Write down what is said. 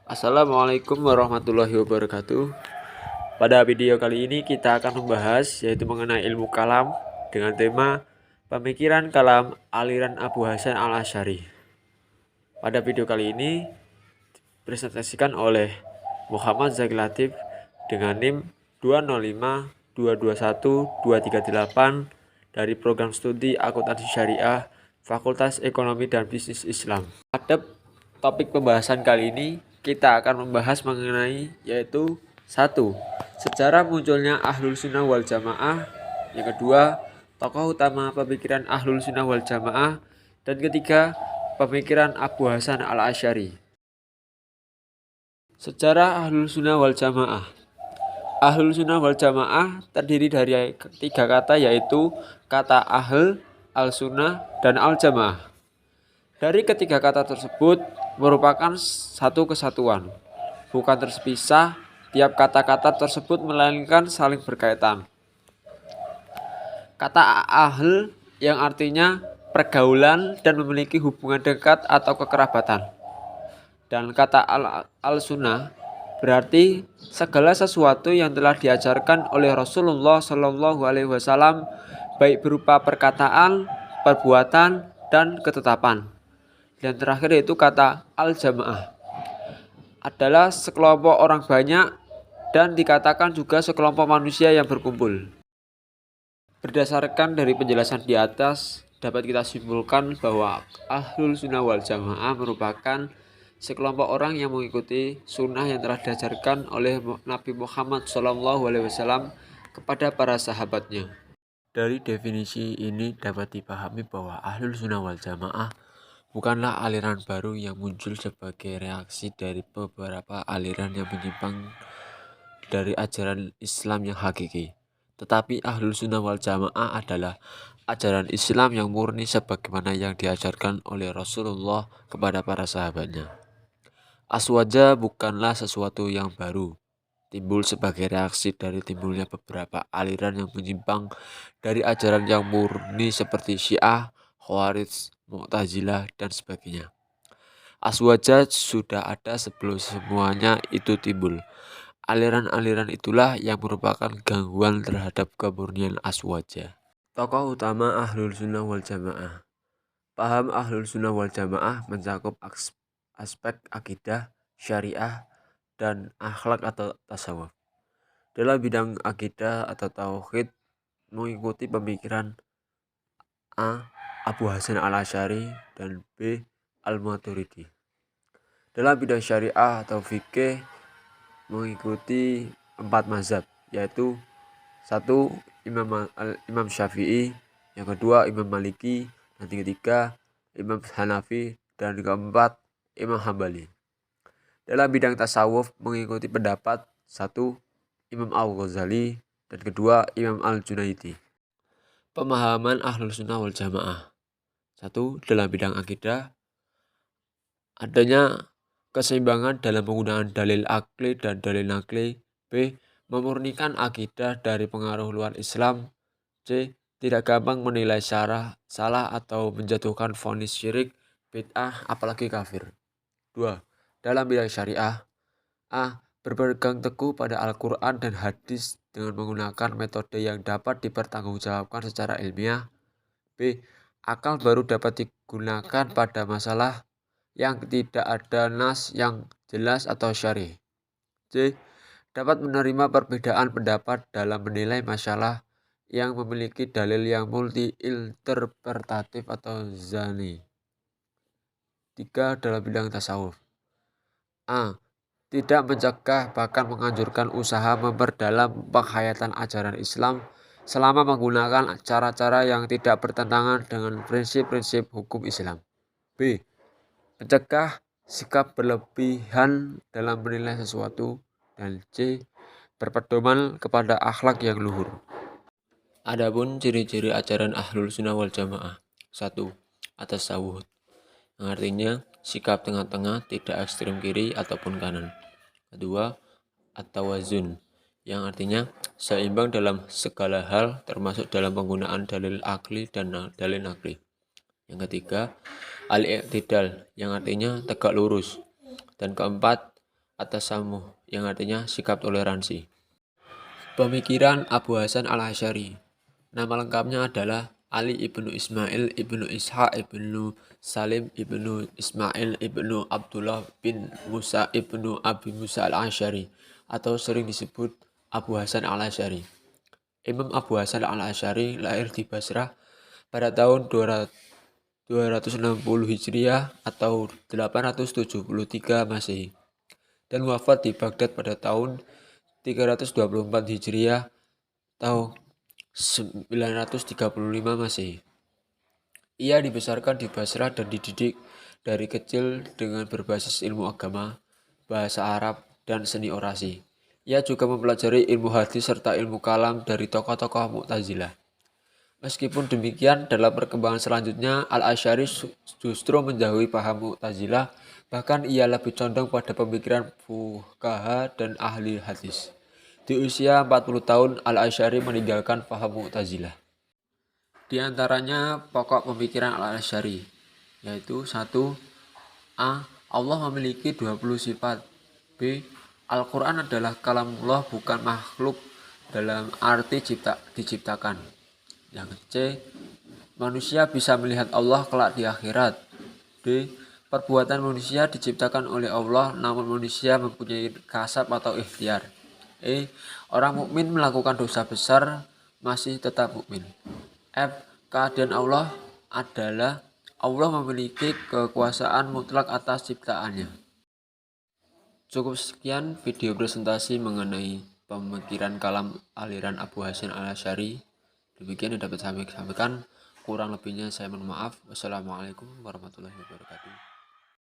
Assalamualaikum warahmatullahi wabarakatuh. Pada video kali ini kita akan membahas yaitu mengenai ilmu kalam dengan tema pemikiran kalam aliran Abu Hasan al-Asy'ari. Pada video kali ini dipresentasikan oleh Muhammad Zaki Latif dengan NIM 205221238 dari program studi Akuntansi Syariah Fakultas Ekonomi dan Bisnis Islam. Pada topik pembahasan kali ini kita akan membahas mengenai yaitu 1. Sejarah munculnya Ahlul Sunnah wal Jamaah. Yang kedua, tokoh utama pemikiran Ahlul Sunnah wal Jamaah. Dan ketiga, pemikiran Abu Hasan al-Asy'ari. Sejarah Ahlul Sunnah wal Jamaah. Ahlul Sunnah wal Jamaah terdiri dari 3 kata, yaitu kata ahl, al-sunnah, dan al-jamaah. Dari ketiga kata tersebut merupakan satu kesatuan, bukan terpisah. Tiap kata-kata tersebut melainkan saling berkaitan. Kata ahl yang artinya pergaulan dan memiliki hubungan dekat atau kekerabatan. Dan kata al-sunnah berarti segala sesuatu yang telah diajarkan oleh Rasulullah SAW, baik berupa perkataan, perbuatan, dan ketetapan. Dan terakhir yaitu kata al-jamaah adalah sekelompok orang banyak dan dikatakan juga sekelompok manusia yang berkumpul. Berdasarkan dari penjelasan di atas, dapat kita simpulkan bahwa Ahlul Sunnah wal Jamaah merupakan sekelompok orang yang mengikuti sunnah yang telah diajarkan oleh Nabi Muhammad SAW kepada para sahabatnya. Dari definisi ini dapat dipahami bahwa Ahlul Sunnah wal Jamaah bukanlah aliran baru yang muncul sebagai reaksi dari beberapa aliran yang menyimpang dari ajaran Islam yang hakiki. Tetapi Ahlul Sunnah wal Jamaah adalah ajaran Islam yang murni sebagaimana yang diajarkan oleh Rasulullah kepada para sahabatnya. Aswaja bukanlah sesuatu yang baru, timbul sebagai reaksi dari timbulnya beberapa aliran yang menyimpang dari ajaran yang murni seperti Syiah, Khawarij, Mu'tazilah, dan sebagainya. Aswaja sudah ada sebelum semuanya itu timbul. Aliran-aliran itulah yang merupakan gangguan terhadap kemurnian aswaja. Tokoh utama Ahlul Sunnah wal Jamaah. Paham Ahlul Sunnah wal Jamaah mencakup aspek akidah, syariah, dan akhlak atau tasawuf. Dalam bidang akidah atau tauhid mengikuti pemikiran A. Abu Hasan al-Asy'ari dan B. Al-Maturidi. Dalam bidang syariah atau fikih mengikuti 4 mazhab, yaitu 1. Imam Syafi'i, yang kedua Imam Maliki, yang ketiga Imam Hanafi, dan keempat Imam Hambali. Dalam bidang tasawuf mengikuti pendapat 1. Imam Al-Ghazali, dan kedua Imam Al-Junaidi. Pemahaman Ahlul Sunnah wal Jamaah. 1. Dalam bidang akidah, adanya keseimbangan dalam penggunaan dalil akli dan dalil nakli. B. Memurnikan akidah dari pengaruh luar Islam. C. Tidak gampang menilai salah atau menjatuhkan vonis syirik, bid'ah, apalagi kafir. 2. Dalam bidang syariah, A. Berpegang teguh pada Al-Quran dan hadis dengan menggunakan metode yang dapat dipertanggungjawabkan secara ilmiah. B. Akal baru dapat digunakan pada masalah yang tidak ada nas yang jelas atau syarih. C. Dapat menerima perbedaan pendapat dalam menilai masalah yang memiliki dalil yang multi-interpretatif atau zani. 3. Dalam bidang tasawuf, A. Tidak mencegah bahkan menganjurkan usaha memperdalam penghayatan ajaran Islam selama menggunakan cara-cara yang tidak bertentangan dengan prinsip-prinsip hukum Islam. B. Mencegah sikap berlebihan dalam menilai sesuatu. Dan C. Berpedoman kepada akhlak yang luhur. Adapun ciri-ciri ajaran Ahlul Sunnah wal Jamaah. 1. At-tasawwuf, yang artinya sikap tengah-tengah, tidak ekstrem kiri ataupun kanan. Kedua, at-tawazun, yang artinya seimbang dalam segala hal termasuk dalam penggunaan dalil akli dan dalil nakli. Yang ketiga, al-i'tidal, yang artinya tegak lurus. Dan keempat, at-tasamuh yang artinya sikap toleransi. Pemikiran Abu Hasan al-Asy'ari. Nama lengkapnya adalah Ali ibnu Ismail ibnu Ishaq ibnu Salim ibnu Ismail ibnu Abdullah bin Musa ibnu Abi Musa al-Asy'ari atau sering disebut Abu Hasan al-Asy'ari. Imam Abu Hasan al-Asy'ari lahir di Basrah pada tahun 260 Hijriah atau 873 Masehi dan wafat di Baghdad pada tahun 324 Hijriah atau 935 Masehi. Ia dibesarkan di Basrah dan dididik dari kecil dengan berbasis ilmu agama, bahasa Arab, dan seni orasi. Ia juga mempelajari ilmu hadis serta ilmu kalam dari tokoh-tokoh Mu'tazilah. Meskipun demikian, dalam perkembangan selanjutnya, Al-Asy'ari justru menjauhi paham Mu'tazilah, bahkan ia lebih condong pada pemikiran fuqaha dan ahli hadis. Di usia 40 tahun, Al-Asy'ari meninggalkan paham Mu'tazilah. Di antaranya pokok pemikiran Al-Asy'ari, yaitu 1. A. Allah memiliki 20 sifat. B. Al-Quran adalah kalamullah bukan makhluk dalam arti diciptakan. Yang C. Manusia bisa melihat Allah kelak di akhirat. D. Perbuatan manusia diciptakan oleh Allah namun manusia mempunyai kasab atau ikhtiar. E. Orang mukmin melakukan dosa besar masih tetap mukmin. F. Keadaan Allah adalah Allah memiliki kekuasaan mutlak atas ciptaannya. Cukup sekian video presentasi mengenai pemikiran kalam aliran Abu Hasan al-Asy'ari. Demikian yang dapat saya sampaikan. Kurang lebihnya saya mohon maaf. Wassalamualaikum warahmatullahi wabarakatuh.